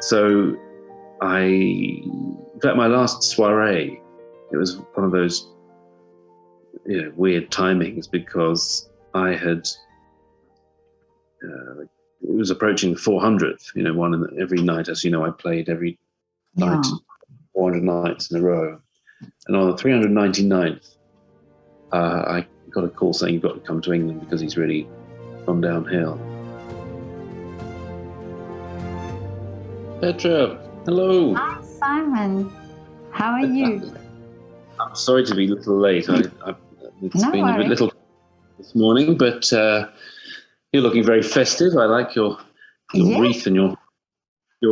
So in fact, my last soiree, it was one of those weird timings because I had, it was approaching the 400th, one every night. As you know, I played every night, 400 nights in a row. And on the 399th, I got a call saying you've got to come to England because he's really gone downhill. Petra, hello. Hi, Simon. How are you? I'm sorry to be a little late. It's No been a bit worries. little this morning, but you're looking very festive. I like your wreath and your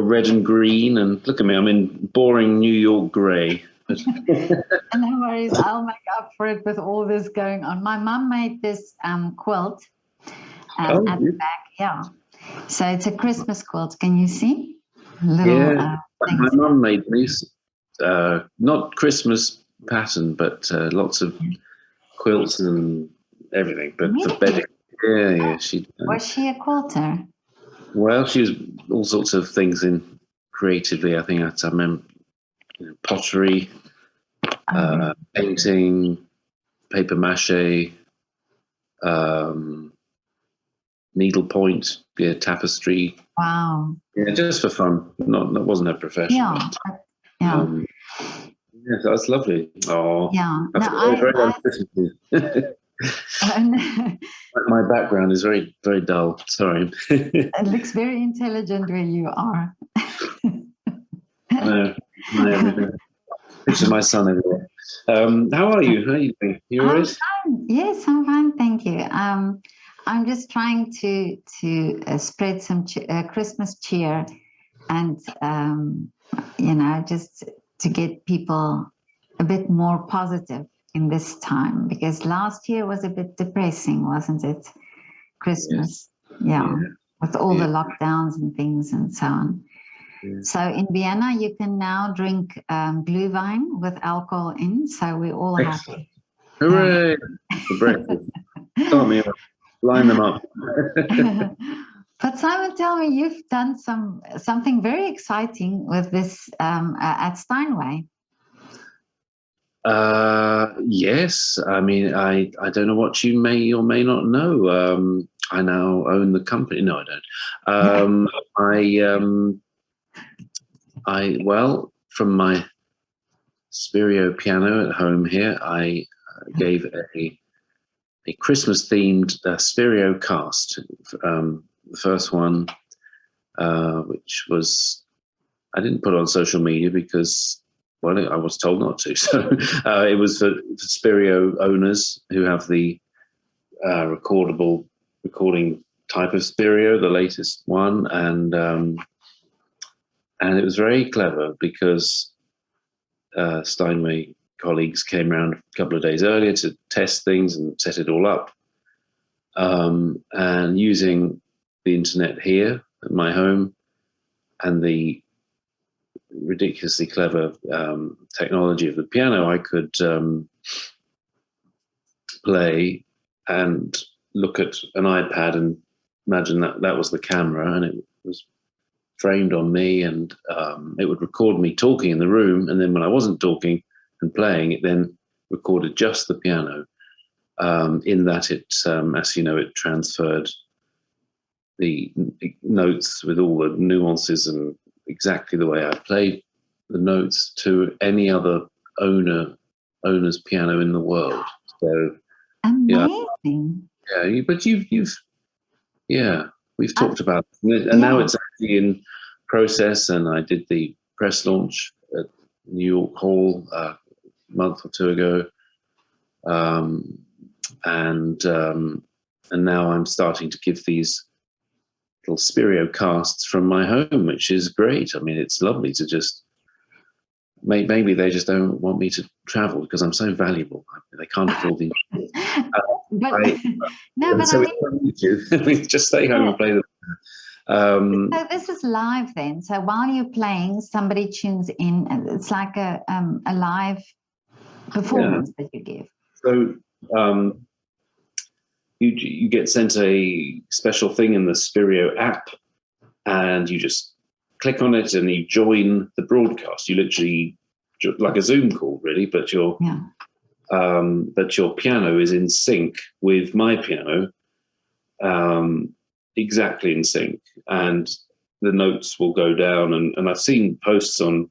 red and green. And look at me, I'm in boring New York grey. No worries. I'll make up for it with all this going on. My mum made this quilt at the back. Yeah. So it's a Christmas quilt. Can you see? Little my mum made these. Not Christmas pattern, but lots of quilts and everything. But for bedding. Yeah. Was she a quilter? Well, she was all sorts of things in creatively. I think I remember pottery, painting, paper mache, needlepoint, tapestry. Wow. Yeah, just for fun. That wasn't her profession. Yeah. Yeah, that's lovely. Oh, yeah. My background is very, very dull. Sorry. It looks very intelligent where you are. No, picture my son everywhere. How are you? How are you doing? You all right? Yes, I'm fine, thank you. I'm just trying to spread some Christmas cheer, and just to get people a bit more positive in this time, because last year was a bit depressing, wasn't it? Christmas, yeah. With all the lockdowns and things and so on. Yeah. So in Vienna, you can now drink Glühwein with alcohol in, so we're all happy. Hooray! For breakfast. Start me up. Line them up. But Simon, tell me, you've done something very exciting with this at Steinway. Yes. I mean, I don't know what you may or may not know. I now own the company. No, I don't. Well, from my Spirio piano at home here, I gave a Christmas-themed Spiriocast. The first one, which was, I didn't put on social media because, well, I was told not to. So it was for Spirio owners who have the recording type of Spirio, the latest one, and it was very clever because Steinway colleagues came around a couple of days earlier to test things and set it all up. And using the internet here at my home and the ridiculously clever technology of the piano, I could play and look at an iPad and imagine that was the camera, and it was framed on me, and it would record me talking in the room, and then when I wasn't talking and playing, it then recorded just the piano. In that it, as you know, it transferred the notes with all the nuances and exactly the way I played the notes to any other owner's piano in the world. So amazing. Yeah, but we've talked about it, and now it's actually in process. And I did the press launch at New York Hall a month or two ago, and now I'm starting to give these little Spiriocasts from my home, which is great. I mean, it's lovely to just. Maybe they just don't want me to travel because I'm so valuable. They can't afford the. Just stay home and play them. So this is live then. So while you're playing, somebody tunes in, and it's like a live performance that you give. So you get sent a special thing in the Spirio app, and you just click on it and you join the broadcast. You literally, like a Zoom call, really, but your piano is in sync with my piano, exactly in sync, and the notes will go down. And I've seen posts on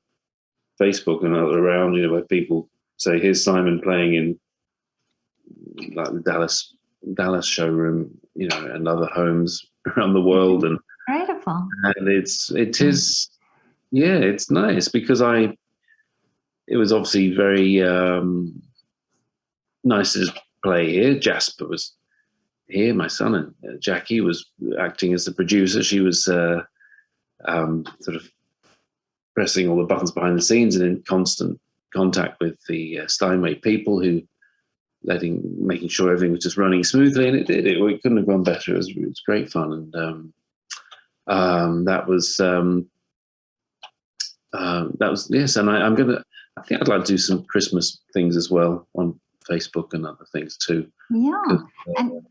Facebook and around, where people say, "Here's Simon playing in like the Dallas showroom, and other homes around the world," and beautiful. And it's nice because it was obviously very nice to just play here. Jasper was here, my son, and Jackie was acting as the producer. She was sort of pressing all the buttons behind the scenes and in constant contact with the Steinway people, who making sure everything was just running smoothly, and it did. It couldn't have gone better. It was great fun, and that was yes. And I think I'd like to do some Christmas things as well on Facebook and other things too. Yeah, and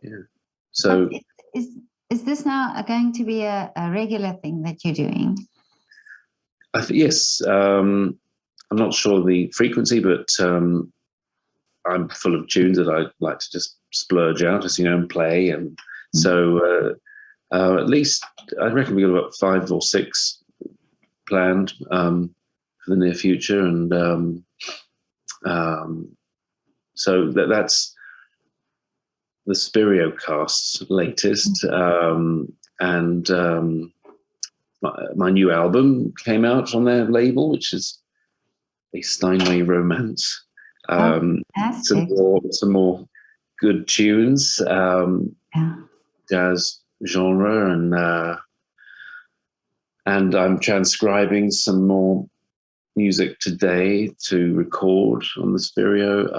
yeah. So is this now going to be a regular thing that you're doing? Yes. I'm not sure the frequency, but I'm full of tunes that I like to just splurge out, as you know, and play. And so at least I reckon we've got about 5 or 6 planned for the near future. And so that's the Spiriocast's latest. And my new album came out on their label, which is a Steinway Romance. Some more good tunes, jazz genre, and I'm transcribing some more music today to record on the Spirio.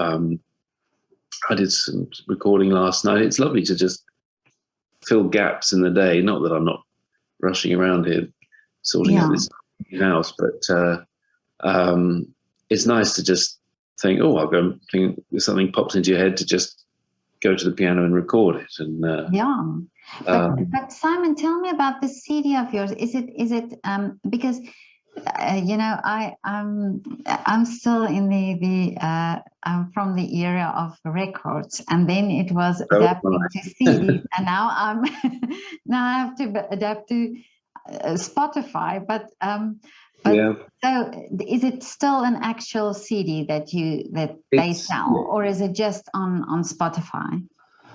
I did some recording last night. It's lovely to just fill gaps in the day. Not that I'm not rushing around here sorting out this house, but it's nice to just think, oh, I'll go think if something pops into your head, to just go to the piano and record it. And but Simon, tell me about the CD of yours. Is it because I'm still in the I'm from the era of records, and then it was adapting to CDs, and now I have to adapt to Spotify. But so is it still an actual CD that they sell, or is it just on Spotify?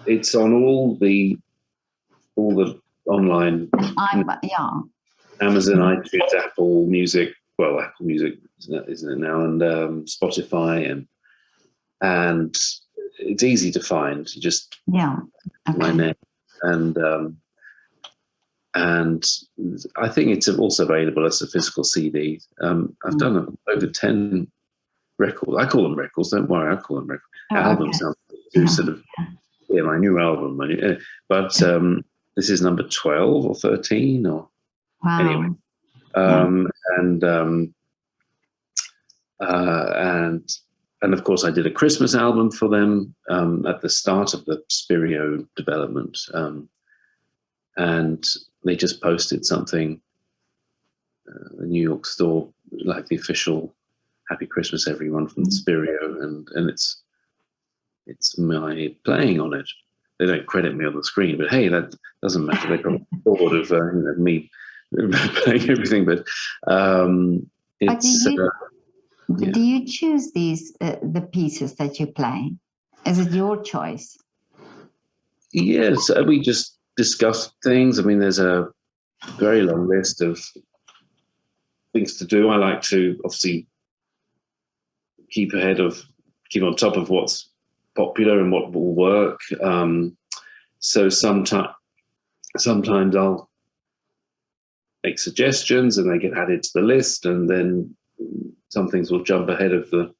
It's on all the online, Amazon, iTunes, Apple Music. Well, Apple Music, isn't it now? And Spotify, and it's easy to find. You just my name, and I think it's also available as a physical CD. I've done over 10 records. I call them records. Don't worry, I call them records. Albums. Sort of my new album. But this is number 12 or 13 or anyway. And of course I did a Christmas album for them at the start of the Spirio development, and they just posted something, the New York store, like the official Happy Christmas everyone from Spirio, and it's my playing on it. They don't credit me on the screen, but hey, that doesn't matter. They've got bored of me playing everything. But it's. Do you choose the pieces that you play? Is it your choice? Yes, we just discuss things. I mean, there's a very long list of things to do. I like to obviously keep on top of what's popular and what will work. So sometimes I'll make suggestions and they get added to the list, and then some things will jump ahead of the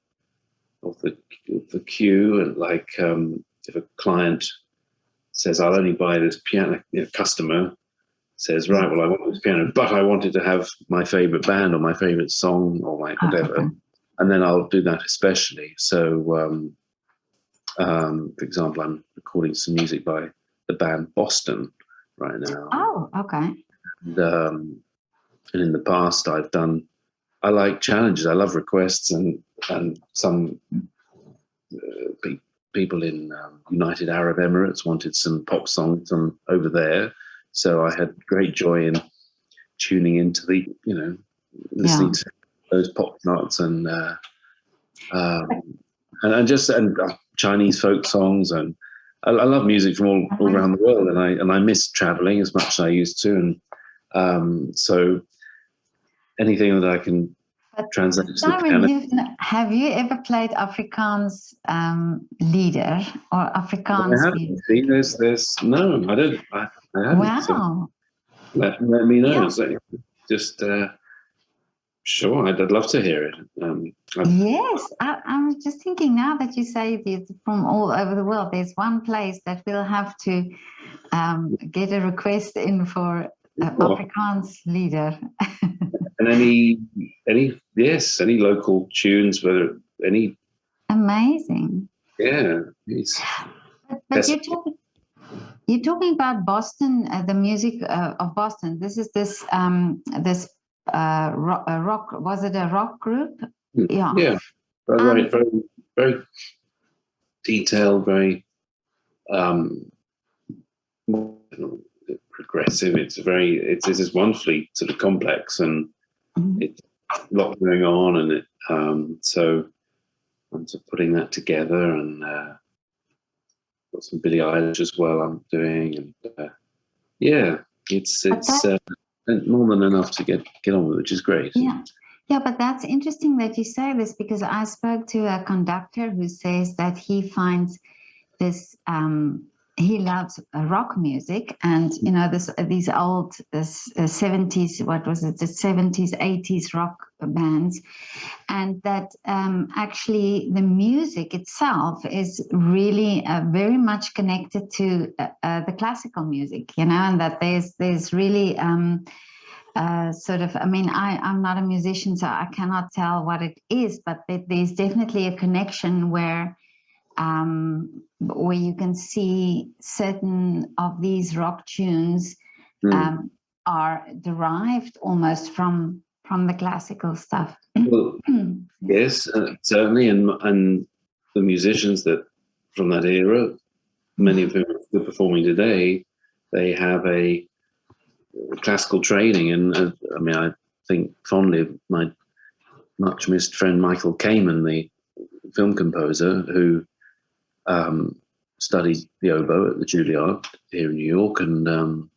queue. And like if a client says, "I'll only buy this piano," customer says, "Right, well, I want this piano, but I wanted to have my favorite band or my favorite song or my whatever," and then I'll do that especially. So, for example, I'm recording some music by the band Boston right now. Oh, okay. And in the past I like challenges. I love requests, and some people in United Arab Emirates wanted some pop songs over there. So I had great joy in tuning into the, listening to those pop charts and Chinese folk songs, and I love music from all around the world, and I miss traveling as much as I used to, and so anything that I can translate to the piano. Have you ever played Afrikaans lieder or Afrikaans? I haven't. See, there's no, I don't. I haven't. Wow. So let me know. Yeah. So just sure, I'd love to hear it. Yes, I'm just thinking now that you say it's from all over the world. There's one place that we'll have to get a request in for Afrikaans lieder. And any local tunes, whether any. Amazing. Yeah. But you're talking about Boston, the music of Boston. This is this rock. Was it a rock group? Yeah. Yeah. Very, very, very detailed, very progressive. It's just wonderfully sort of complex, and it's a lot going on, and it so I'm sort of putting that together, and got some Billie Eilish as well I'm doing, and it's more than enough to get on with, which is great. Yeah, but that's interesting that you say this, because I spoke to a conductor who says that he finds this he loves rock music, and these old 70s, what was it, the 70s, 80s rock bands, and that actually the music itself is really very much connected to the classical music, and that there's really sort of, I mean, I'm not a musician, so I cannot tell what it is, but there's definitely a connection where you can see certain of these rock tunes are derived almost from the classical stuff. Well, yes, certainly, and the musicians that from that era, many of whom are performing today, they have a classical training, and I mean, I think fondly of my much missed friend Michael Kamen, the film composer, who studied the oboe at the Juilliard here in New York, and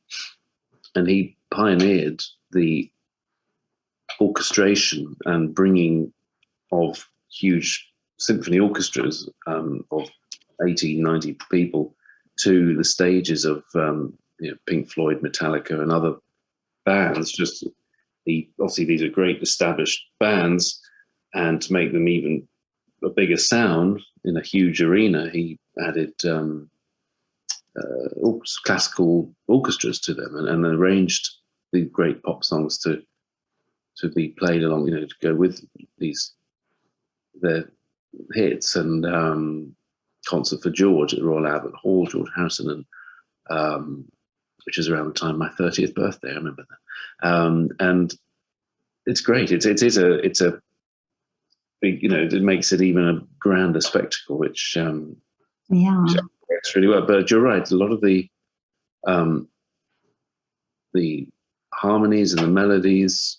he pioneered the orchestration and bringing of huge symphony orchestras of 80, 90 people to the stages of Pink Floyd, Metallica, and other bands. Obviously these are great established bands, and to make them even a bigger sound in a huge arena, he added classical orchestras to them, and arranged the great pop songs to be played along, to go with their hits, and Concert for George at Royal Albert Hall, George Harrison, and which is around the time of my 30th birthday. I remember that, and it's great. It's a big, it makes it even a grander spectacle, which works really well. But you're right, a lot of the harmonies and the melodies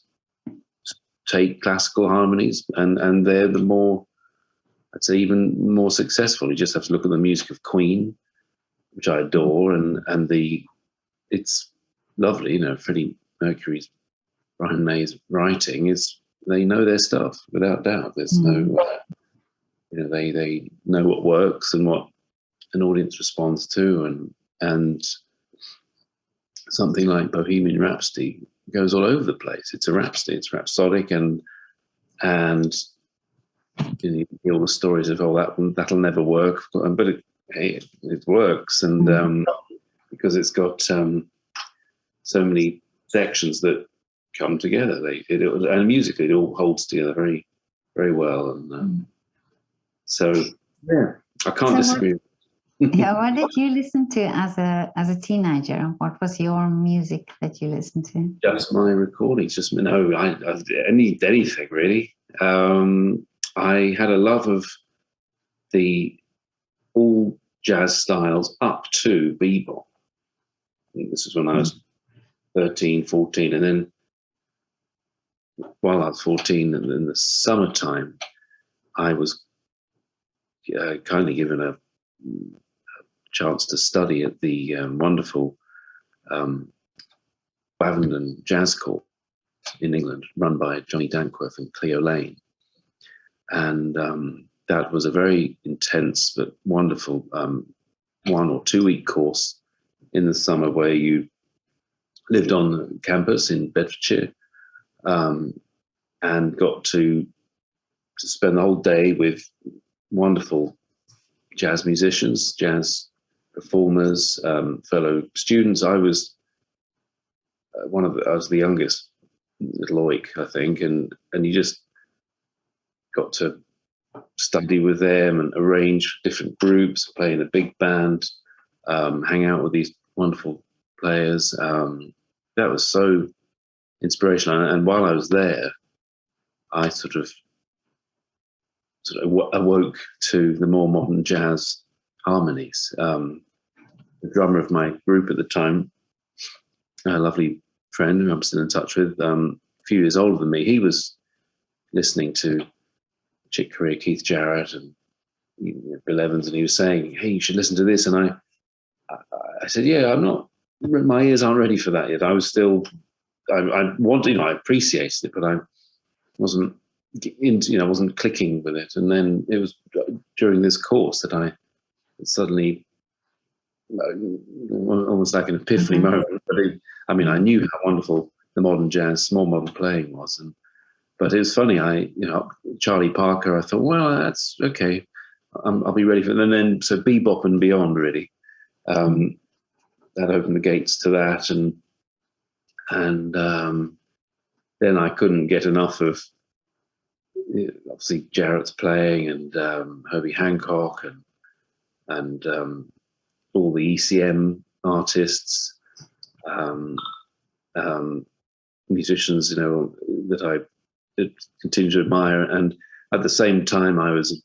take classical harmonies, and they're the more, I'd say, even more successful. You just have to look at the music of Queen, which I adore, and it's lovely. Freddie Mercury's, Brian May's writing they know their stuff without doubt. There's no, they know what works and what an audience responds to, and something like Bohemian Rhapsody goes all over the place. It's a rhapsody. It's rhapsodic, and you hear all the stories of that'll never work, but it works, and because it's got so many sections that come together, and musically it all holds together very, very well, and so I can't disagree. Yeah, what did you listen to as a teenager? What was your music that you listened to? Just my recordings, just no, anything really. I had a love of the all jazz styles up to bebop. This is when I was 13, 14, and then while I was 14, and in the summertime, I was kindly given a chance to study at the wonderful Wavendon Jazz Court in England, run by Johnny Dankworth and Cleo Laine. And that was a very intense but wonderful 1 or 2 week course in the summer where you lived on campus in Bedfordshire and got to spend the whole day with wonderful jazz musicians, jazz performers, fellow students. I was I was the youngest, little oik, I think, and you just got to study with them and arrange different groups, play in a big band, hang out with these wonderful players. That was so inspirational. And while I was there, I sort of awoke to the more modern jazz harmonies. The drummer of my group at the time, a lovely friend who I'm still in touch with, a few years older than me, he was listening to Chick Corea, Keith Jarrett, and Bill Evans, and he was saying, "Hey, you should listen to this." And I said, "Yeah, I'm not. My ears aren't ready for that yet." I was still, I wanted, I appreciated it, but I wasn't into, wasn't clicking with it. And then it was during this course that I suddenly, almost like an epiphany moment. But I knew how wonderful the modern jazz, small modern playing was, but it was funny. Charlie Parker. I thought, well, that's okay. I'll be ready for it. And then so bebop and beyond, really. That opened the gates to that, and then I couldn't get enough of obviously Jarrett's playing and Herbie Hancock and all the ECM artists, musicians, that I continue to admire. And at the same time, I was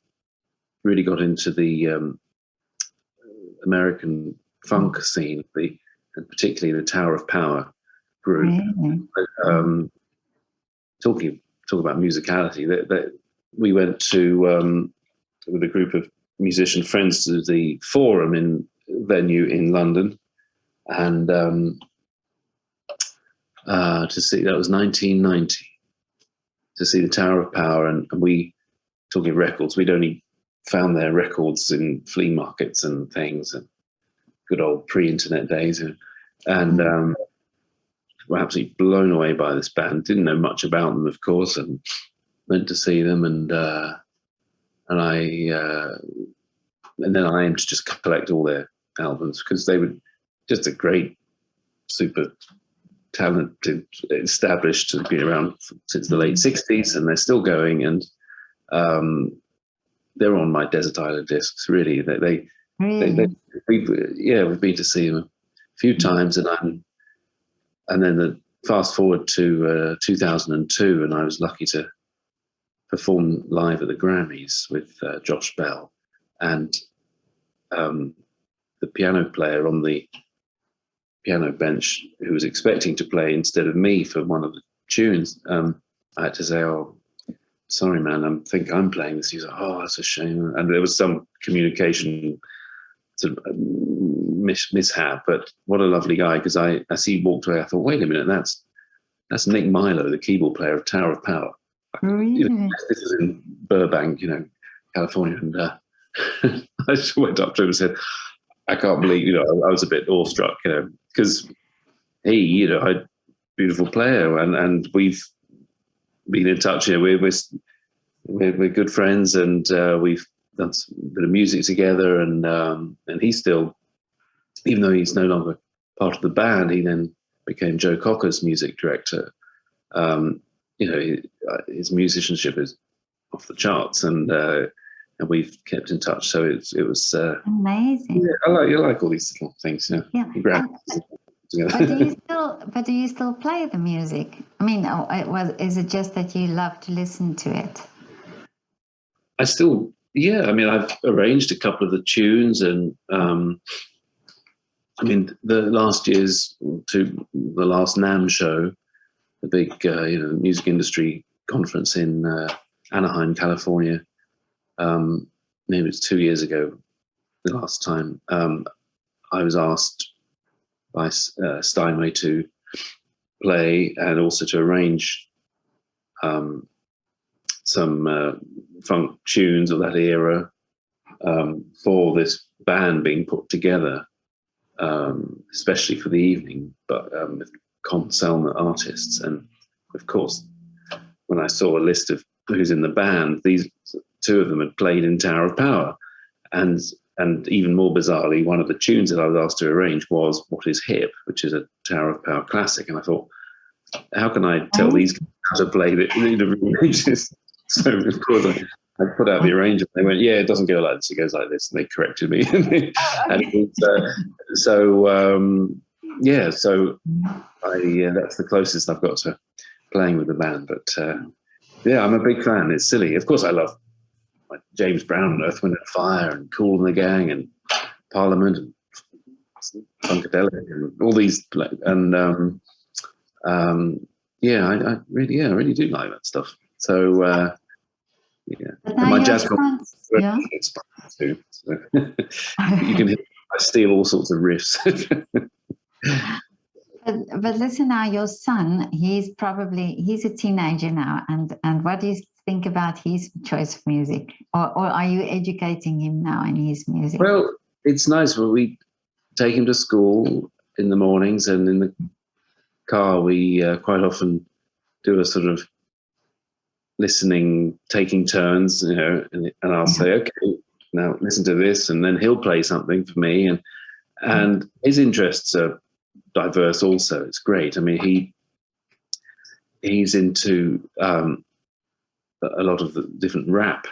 really got into the American funk scene, and particularly the Tower of Power group. Really? Talk about musicality. That we went to with a group of musician friends to the Forum venue in London, and to see, that was 1990, to see the Tower of Power, and we, talking records, we'd only found their records in flea markets and things, and good old pre-internet days, and were absolutely blown away by this band. Didn't know much about them, of course, and went to see them, and then I aimed to just collect all their albums, because they were just a great, super talented, established, have been around since the late 60s, and they're still going, and they're on my Desert Island discs, really. We've been to see them a few times, and then the fast forward to 2002, and I was lucky to perform live at the Grammys with Josh Bell, and the piano player on the piano bench, who was expecting to play instead of me for one of the tunes, I had to say, "Oh, sorry, man, I think I'm playing this." He was like, "Oh, that's a shame." And there was some communication sort of mishap, but what a lovely guy, because as he walked away, I thought, wait a minute, that's Nick Milo, the keyboard player of Tower of Power. Really? This is in Burbank, California, and I just went up to him and said, "I can't believe," I was a bit awestruck, because he, a beautiful player, and we've been in touch. We're good friends, and we've done a bit of music together, and he's still, even though he's no longer part of the band, he then became Joe Cocker's music director. His musicianship is off the charts, and Mm. we've kept in touch. So it was amazing. Yeah, I like all these little things. Yeah. But do you still play the music? I mean, is it just that you love to listen to it? I still, yeah. I mean, I've arranged a couple of the tunes, and I mean, the last NAMM show, the big music industry conference in Anaheim, California. Maybe it's 2 years ago. The last time I was asked by Steinway to play and also to arrange some funk tunes of that era for this band being put together, especially for the evening, but with concerted artists. And of course, when I saw a list of who's in the band, these two of them had played in Tower of Power, and even more bizarrely, one of the tunes that I was asked to arrange was "What Is Hip," which is a Tower of Power classic. And I thought, how can I tell these guys how to play the So of course I put out the arrangement. They went, "Yeah, it doesn't go like this. It goes like this." And they corrected me. That's the closest I've got to playing with the band. But yeah, I'm a big fan. It's silly. Of course, I love like James Brown and Earth, Wind and Fire and Kool and the Gang and Parliament and Funkadelic and all these. And I really do like that stuff. So yeah, and my jazz is too. So you can hear I steal all sorts of riffs. But listen now, your son, he's a teenager now, and what do you think about his choice of music? Or are you educating him now in his music? Well, it's nice when we take him to school in the mornings, and in the car we quite often do a sort of listening, taking turns, and I'll say, okay, now listen to this, and then he'll play something for me, and his interests are diverse also. It's great. I mean, he's into a lot of the different rap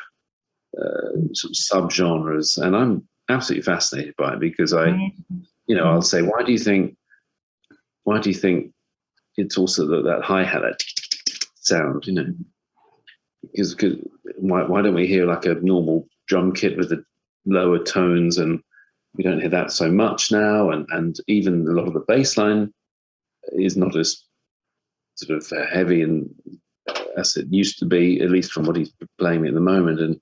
sort of subgenres, and I'm absolutely fascinated by it because I'll say, why do you think it's also that hi-hat, that sound, because why don't we hear like a normal drum kit with the lower tones, and we don't hear that so much now, and even a lot of the bass line is not as sort of heavy and as it used to be, at least from what he's playing at the moment.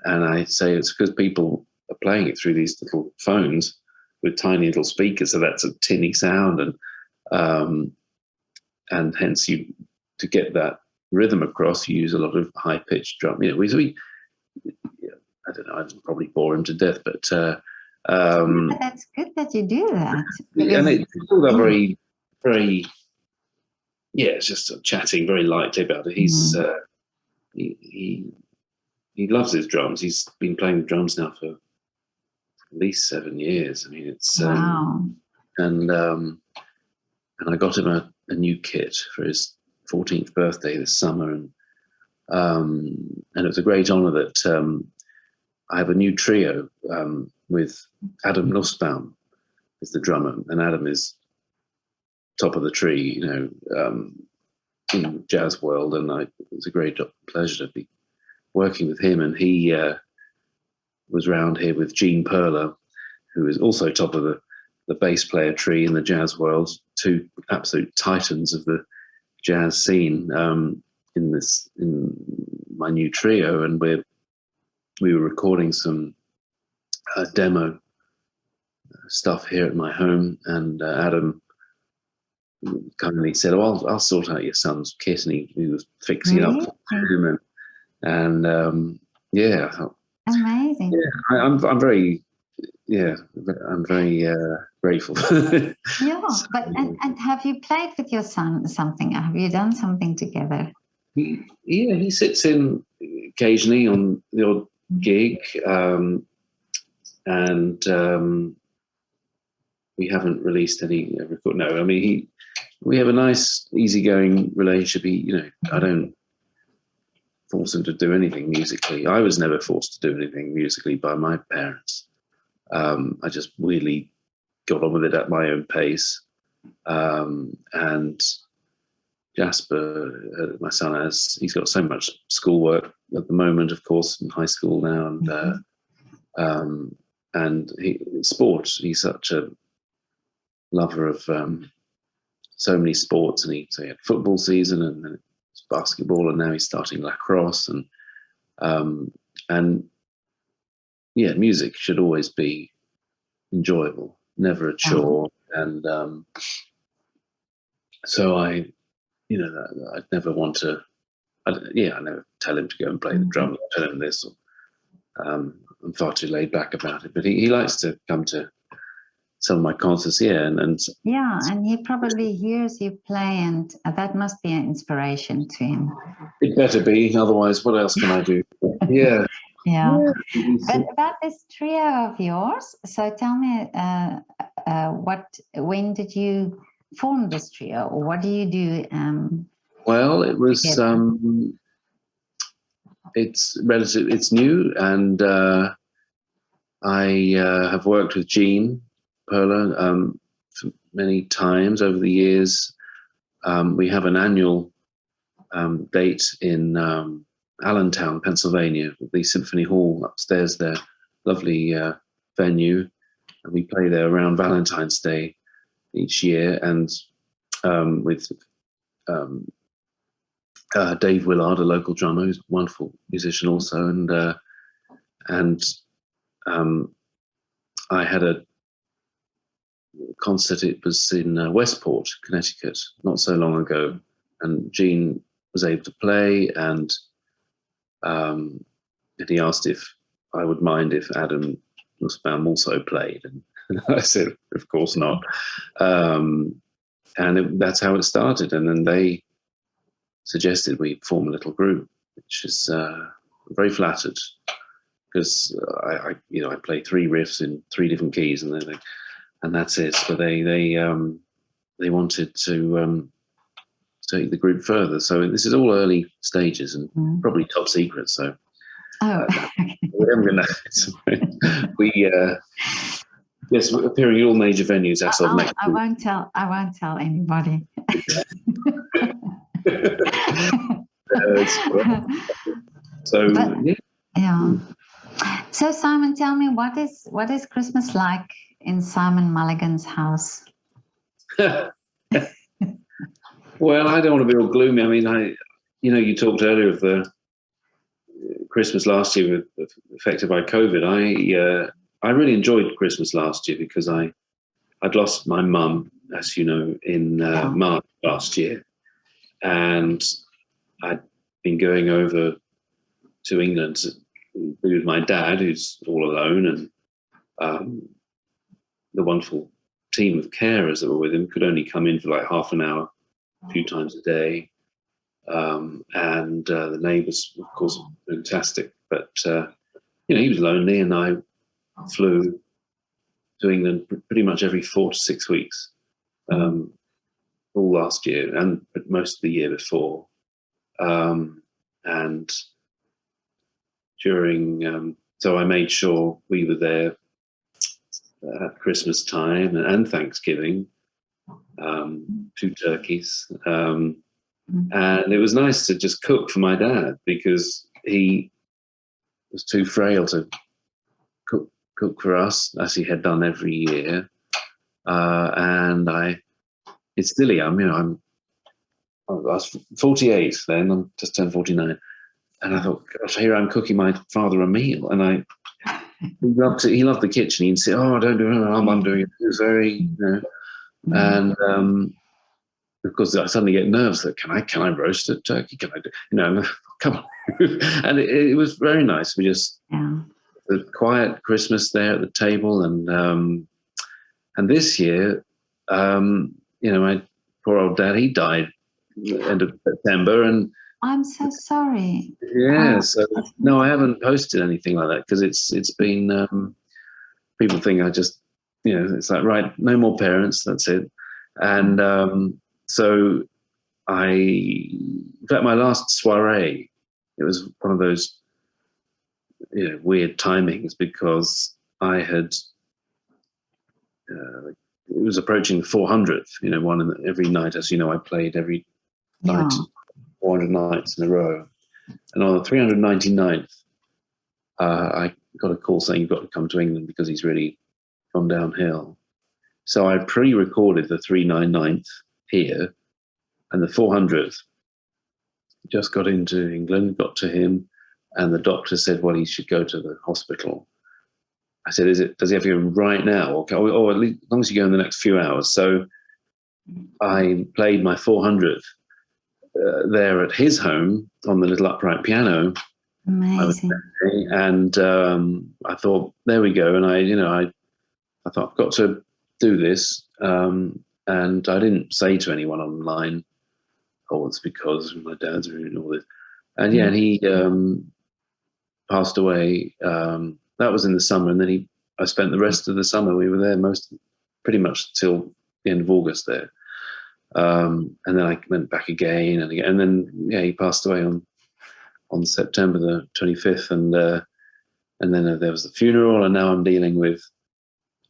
And I say it's because people are playing it through these little phones with tiny little speakers, so that's a tinny sound, and hence to get that rhythm across, you use a lot of high pitched drum. I don't know, I'd probably bore him to death, but that's good that you do that. And it's all very, very, it's just chatting very lightly about it. He's he loves his drums. He's been playing the drums now for at least 7 years. I mean, it's wow. And I got him a new kit for his 14th birthday this summer, and it was a great honour that I have a new trio with Adam Nussbaum as the drummer, and Adam is top of the tree, in the jazz world, and it was a great pleasure to be working with him. And he was round here with Gene Perler, who is also top of the bass player tree in the jazz world, two absolute titans of the jazz scene in my new trio, and we were recording some demo stuff here at my home, and Adam kindly said, "Oh, I'll sort out your son's kit," and he was fixing it up for him, and I thought, amazing. Yeah, I'm very grateful. Yeah, but and have you played with your son something? Have you done something together? He sits in occasionally on the odd gig, and we haven't released any record. No, I mean we have a nice, easygoing relationship. I don't force him to do anything musically. I was never forced to do anything musically by my parents. I just weirdly got on with it at my own pace. And Jasper, my son, he's got so much schoolwork at the moment, of course, in high school now, and sports. He's such a lover of so many sports, and he had football season and then basketball, and now he's starting lacrosse, and yeah, music should always be enjoyable, never a chore. And so I'd never want to. I never tell him to go and play the drums. I tell him this. I'm far too laid back about it, but he likes to come to some of my concerts, and he probably hears you play, and that must be an inspiration to him. It better be, otherwise what else can I do? Yeah. But about this trio of yours, so tell me, when did you form this trio, or what do you do? Well, it was it's new, and I have worked with Jean Perler many times over the years. We have an annual date in Allentown, Pennsylvania, with the Symphony Hall upstairs there. Lovely venue. And we play there around Valentine's Day each year, and with Dave Willard, a local drummer, who's a wonderful musician also, and I had a concert. It was in Westport, Connecticut, not so long ago, and Gene was able to play, and he asked if I would mind if Adam Nussbaum also played, and I said, of course not. That's how it started, and then they suggested we form a little group, which is very flattered, because I play 3 riffs in 3 different keys, and that's it. But they wanted to take the group further. So this is all early stages and probably top secret. So we haven't been yes, we're appearing in all major venues as of next week. I won't tell anybody. So Simon, tell me, what is Christmas like in Simon Mulligan's house? Well, I don't want to be all gloomy. I mean, you talked earlier of the Christmas last year affected by COVID. I really enjoyed Christmas last year because I'd lost my mum, as you know, in March last year, and I'd been going over to England to be with my dad, who's all alone, and the wonderful team of carers that were with him could only come in for like half an hour, a few times a day, and the neighbours, of course, were fantastic. But he was lonely, and I flew to England pretty much every 4 to 6 weeks, all last year and most of the year before, and during. So I made sure we were there at Christmas time and Thanksgiving, 2 turkeys, and it was nice to just cook for my dad because he was too frail to cook for us as he had done every year, and it's still young. I was 48 then. I'm just turned 49, and I thought, gosh, here I'm cooking my father a meal, and he loved the kitchen. He'd say, "Oh, don't do it. I'm doing it." It was very, and of course, I suddenly get nerves that can I roast a turkey? Can I do? Come on. And it was very nice. We just a quiet Christmas there at the table, and this year, my poor old dad, he died end of September, and I'm so sorry. Yeah, so no, I haven't posted anything like that because it's been people think I just it's like, right, no more parents, that's it. And so in fact, my last soiree it was one of those weird timings, because I had it was approaching the 400th, every night. As you know, I played every night, 400 nights in a row. And on the 399th, I got a call saying, you've got to come to England because he's really gone downhill. So I pre-recorded the 399th here, and the 400th just got into England, got to him, and the doctor said, well, he should go to the hospital. I said, does he have to go right now? Or at least, as long as you go in the next few hours. So I played my 400th there at his home on the little upright piano. Amazing. And I thought, there we go. And I thought, I've got to do this. And I didn't say to anyone online, oh, it's because my dad's doing all this. And yeah, and he passed away. That was in the summer. And then I spent the rest of the summer. We were there pretty much till the end of August there. And then I went back again and again. And then, yeah, he passed away on September the 25th. And then there was the funeral. And now I'm dealing with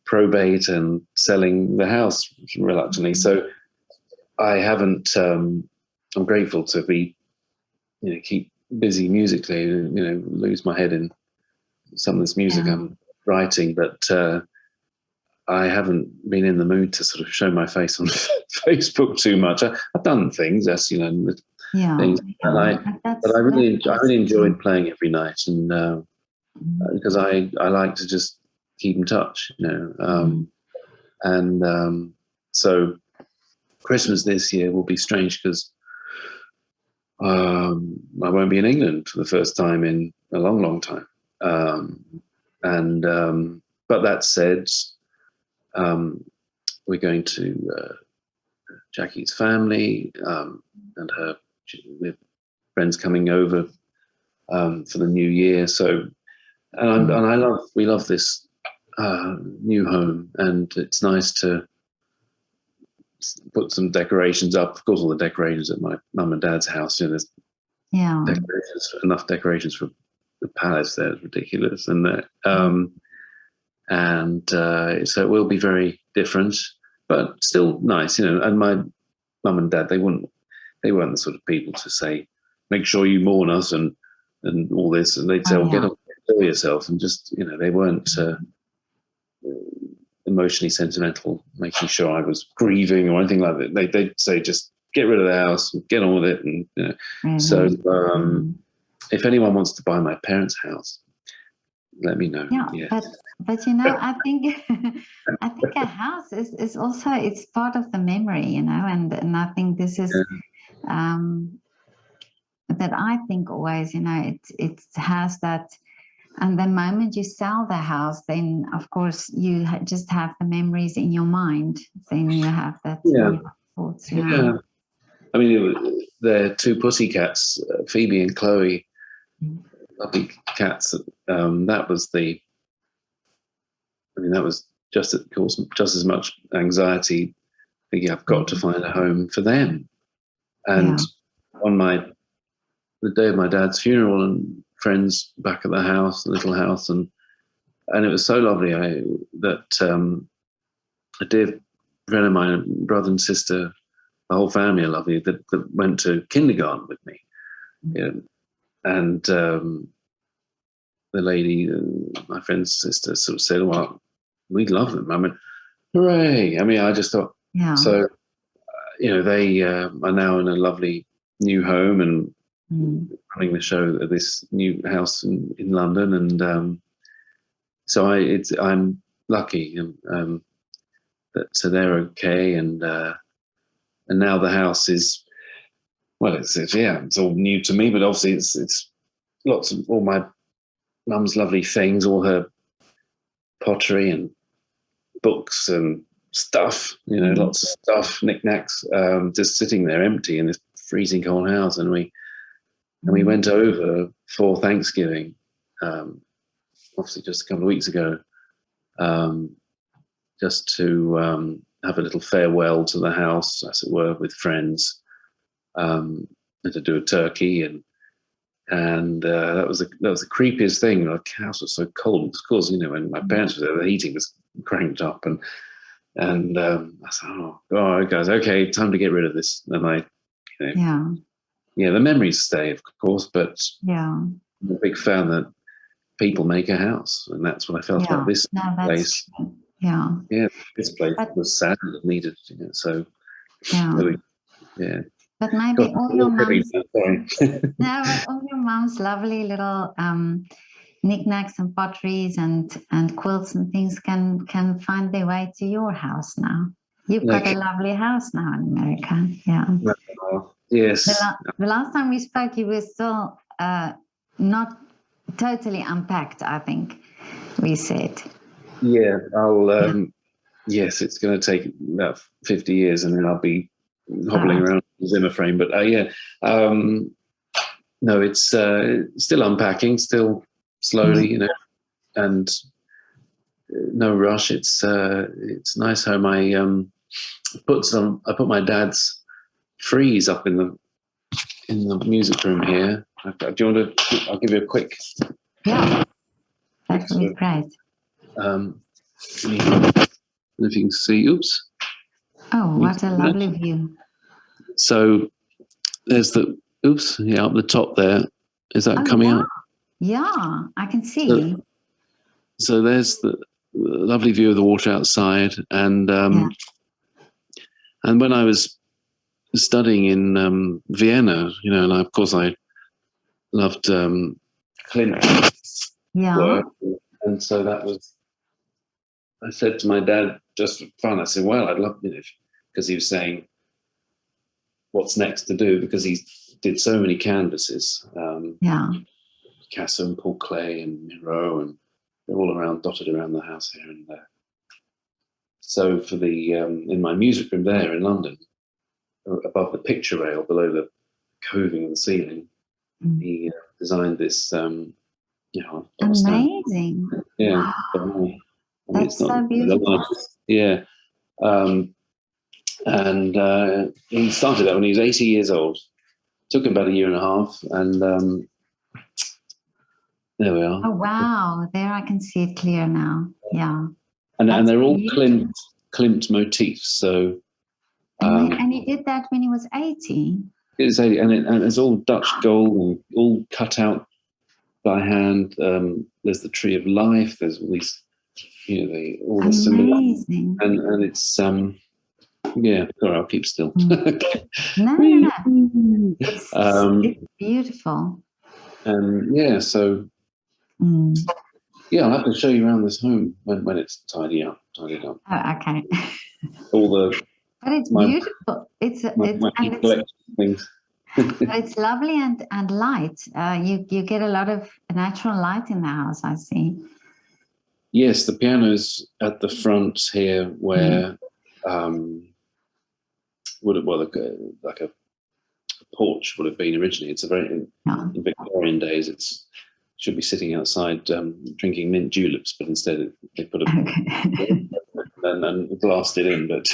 probate and selling the house reluctantly. So I haven't, I'm grateful to be, keep busy musically, lose my head in some of this music I'm writing, but I haven't been in the mood to sort of show my face on Facebook too much. I've done things, things, but I really enjoyed playing every night, and because I like to just keep in touch, and so Christmas this year will be strange because I won't be in England for the first time in a long, long time. But that said, we're going to Jackie's family and her with friends coming over for the new year. So, and we love this new home, and it's nice to put some decorations up. Of course, all the decorations at my mum and dad's house. There's enough decorations for the palace there. It's ridiculous, and so it will be very different, but still nice, And my mum and dad, they weren't the sort of people to say, make sure you mourn us and all this, and they'd say, get on, enjoy yourself, and just they weren't emotionally sentimental, making sure I was grieving or anything like that. They'd say, just get rid of the house, get on with it, and so if anyone wants to buy my parents' house, let me know. Yeah. But I think I think a house is also, it's part of the memory, and I think this is that I think always, it has that. And the moment you sell the house, then of course you just have the memories in your mind. Then you have that thoughts. Yeah. I mean, they're two pussycats, Phoebe and Chloe, lovely cats. That was just as much anxiety thinking I've got to find a home for them. And on the day of my dad's funeral, and friends back at the house, the little house, and it was so lovely that a dear friend of mine, brother and sister, the whole family are lovely, that went to kindergarten with me. And the lady, my friend's sister, sort of said, well, we love them. I mean, hooray. I mean, I just thought, so, they are now in a lovely new home and running the show at this new house in London. And so I'm lucky that they're okay. And now the house is, well, it's all new to me, but obviously it's lots of all my mum's lovely things, all her pottery and books and stuff, lots of stuff, knickknacks, just sitting there empty in this freezing cold house. And we went over for Thanksgiving, obviously just a couple of weeks ago, just to have a little farewell to the house, as it were, with friends, and to do a turkey. And And that was the creepiest thing. The house was so cold. Of course, when my parents were there, the heating was cranked up, and I said, "Oh, guys, okay, time to get rid of this." And the memories stay, of course, but I'm a big fan that people make a house, and that's what I felt about this place. Yeah, this place was sad and needed, so yeah. yeah. But maybe all your mums, sorry. but all your mums' lovely little knickknacks and potteries and quilts and things can find their way to your house now. You've got a lovely house now in America. Yeah. Yes. The last time we spoke, you were still not totally unpacked, I think we said. Yeah, I'll. Yes, it's going to take about 50 years, and then I'll be hobbling around the Zimmer frame. But no, it's still unpacking, still slowly, and no rush. It's nice home. I put my dad's frieze up in the music room here. Do you want to? I'll give you a quick. Yeah, that would be great. If you can see, oops. Oh, what a lovely view. So there's up the top there. Is that coming out? Yeah, I can see. So there's the lovely view of the water outside. And and when I was studying in Vienna, and of course I loved Klimt work. And so that was, I said to my dad, just for fun, I said, well, I'd love, because he was saying, what's next to do? Because he did so many canvases. Picasso and Paul Klee and Miro, and they're all around, dotted around the house here and there. So for the, in my music room there in London, above the picture rail, below the coving of the ceiling, he designed this, amazing. Yeah. That's so beautiful. Yeah. And he started that when he was 80 years old. Took him about a year and a half, and there we are. Oh wow! There I can see it clear now. Yeah. And they're all Klimt motifs. So. And he did that when he was 80. It was 80, and it's all Dutch gold, and all cut out by hand. There's the tree of life. There's all these, all the symbols, and it's yeah. Sorry, I'll keep still. No. It's beautiful. And so I'll have to show you around this home when it's tidied up. Oh, okay. But it's beautiful. It's lovely and light. You get a lot of natural light in the house, I see. Yes, the piano's at the front here, where like a porch would have been originally. It's a very in Victorian days. It should be sitting outside drinking mint juleps, but instead they put and glassed it in. But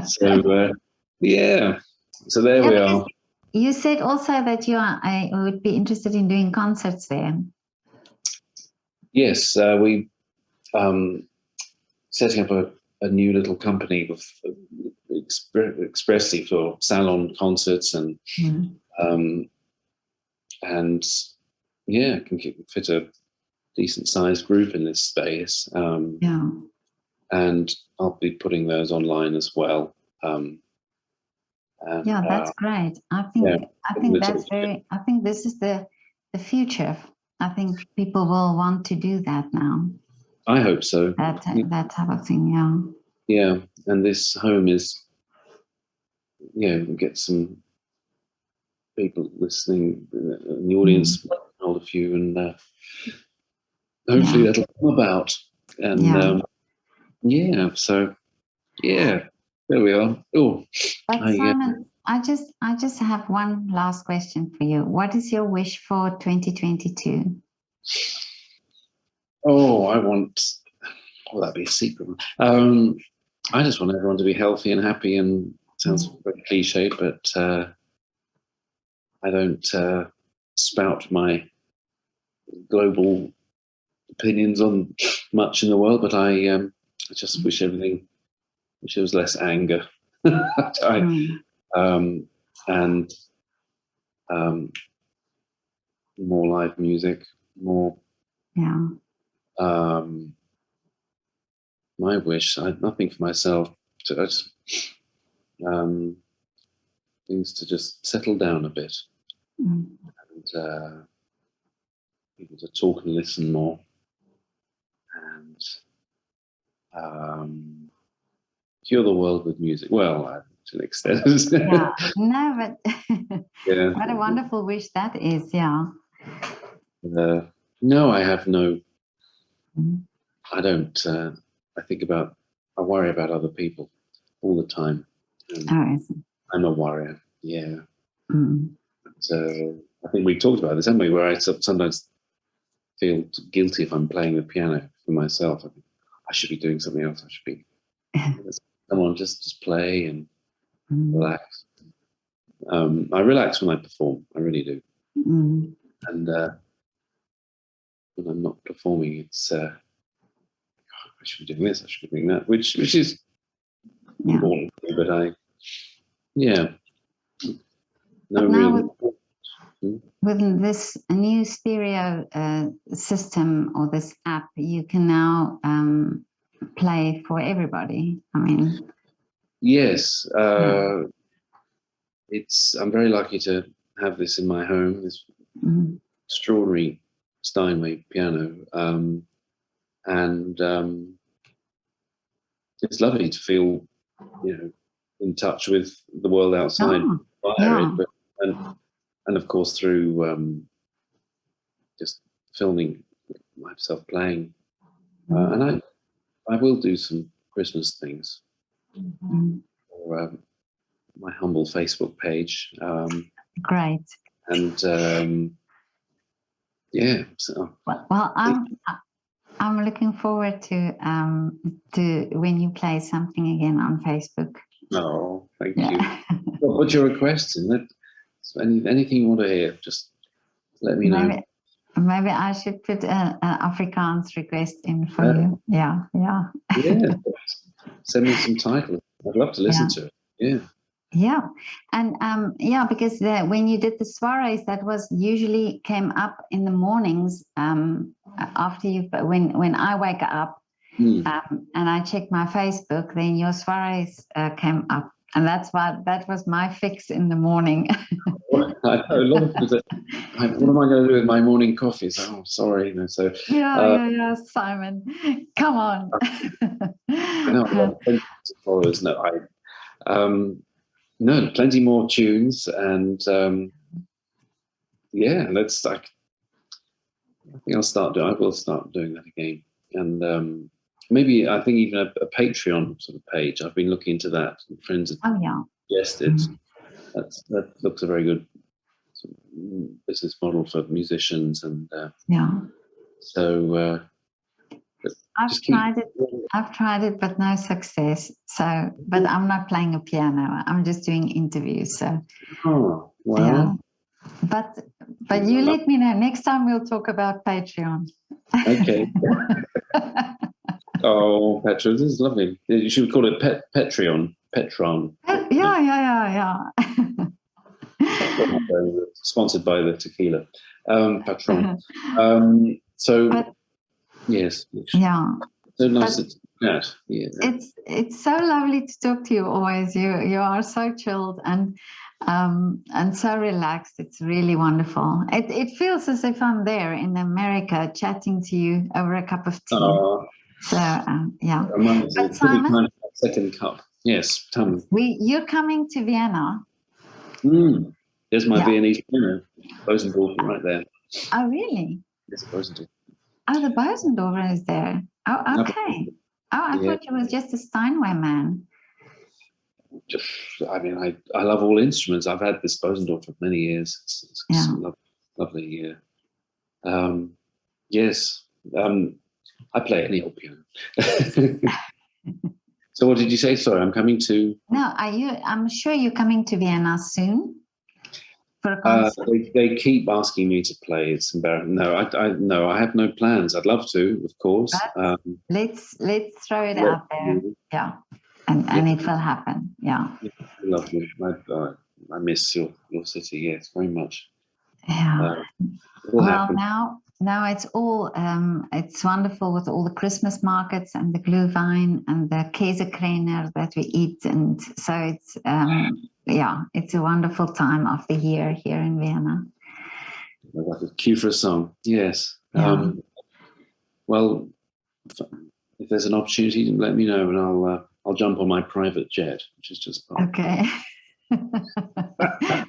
so there we are. You said also that I would be interested in doing concerts there. Yes, we setting up a new little company with expressly for salon concerts and can fit a decent sized group in this space. And I'll be putting those online as well. That's great. I think this is the future. I think people will want to do that now. I hope so. That type of thing, Yeah, and this home is, get some people listening in the audience, all of you, and hopefully that'll come about. And there we are. Oh, but Simon, I just have one last question for you. What is your wish for 2022? Oh, that'd be a secret. I just want everyone to be healthy and happy, and sounds very cliche, but I don't spout my global opinions on much in the world, but I just wish there was less anger. And more live music, more. Yeah. My wish, I had nothing for myself. Things to just settle down a bit, and people to talk and listen more, and cure the world with music. Well, to an extent. Yeah. No, but yeah. what a wonderful wish that is. Yeah. No, I have no. I don't. I worry about other people all the time. I'm a worrier. Yeah. So I think we talked about this, haven't we? Where I sometimes feel guilty if I'm playing the piano for myself. I think I should be doing something else. I should be someone just play and relax. I relax when I perform. I really do. And when I'm not performing, it's I should be doing this. I should be doing that, which is important. But no real. With this new stereo system or this app, you can now play for everybody. I mean, yes, I'm very lucky to have this in my home. This extraordinary Steinway piano, and it's lovely to feel, in touch with the world outside via it, and of course through just filming myself playing, and I will do some Christmas things for my humble Facebook page. Great. And so. Well, I'm looking forward to when you play something again on Facebook. Oh, thank you. What's your request? Anything you want to hear, just let me know. Maybe I should put an Afrikaans request in for you. Yeah. Send me some titles. I'd love to listen to it. Yeah, and because when you did the soirees, that was usually came up in the mornings after when I wake up and I check my Facebook, then your soirees came up, and that was my fix in the morning. I know a lot of people say, what am I going to do with my morning coffee? So, sorry, so Simon, come on. I know a lot of followers. No, plenty more tunes, and I think I will start doing that again, and maybe I think even a Patreon sort of page. I've been looking into that. Friends have suggested that looks a very good sort of business model for musicians, and so. I've tried it, but no success. So, but I'm not playing a piano. I'm just doing interviews. So, But you let me know. Next time we'll talk about Patreon. Okay. Oh, Petra, this is lovely. You should call it Petron. Yeah. Sponsored by the tequila. Patron. Yes. Yeah. So nice to chat. Yeah. It's so lovely to talk to you always. You are so chilled and so relaxed. It's really wonderful. It feels as if I'm there in America chatting to you over a cup of tea. But Simon, second cup. Yes, tell me. You're coming to Vienna. There's my Viennese piano, Bosendorfer right there. Oh, really? Yes, Bosendorfer. Oh, the Bosendorfer is there. Oh, okay. I thought you was just a Steinway man. I love all instruments. I've had this Bosendorfer for many years. It's lovely. Yes. I play any old piano. So what did you say? Sorry, I'm coming to. No, I'm sure you're coming to Vienna soon. for a concert? They keep asking me to play. It's embarrassing. No, I have no plans. I'd love to, of course. Let's throw it out there. Yeah, and it will happen. Yeah. Lovely. I miss your city. Yes, very much. Yeah. It'll happen. Now it's all it's wonderful with all the Christmas markets and the glühwein and the Käsekreiner that we eat, and so it's it's a wonderful time of the year here in Vienna. Like a cue for a song. Yes. Yeah. Well, if there's an opportunity, let me know, and I'll jump on my private jet, which is just okay.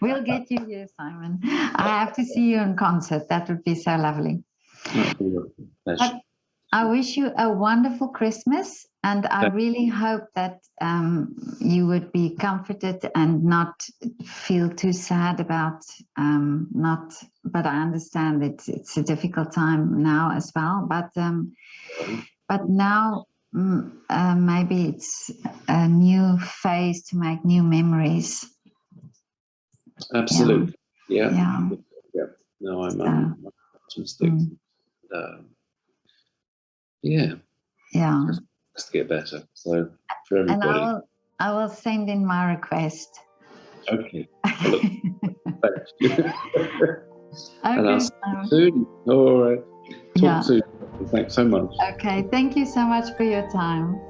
We'll get you here, Simon. I have to see you in concert. That would be so lovely. But I wish you a wonderful Christmas, and I really hope that you would be comforted and not feel too sad about But I understand it's a difficult time now as well. But now maybe it's a new phase to make new memories. Absolutely. Yeah. No, I'm optimistic. Yeah. Has to get better. So for everybody. And I will send in my request. Okay. Thank you. And I'll see you soon. All right. Talk soon. Thanks so much. Okay. Thank you so much for your time.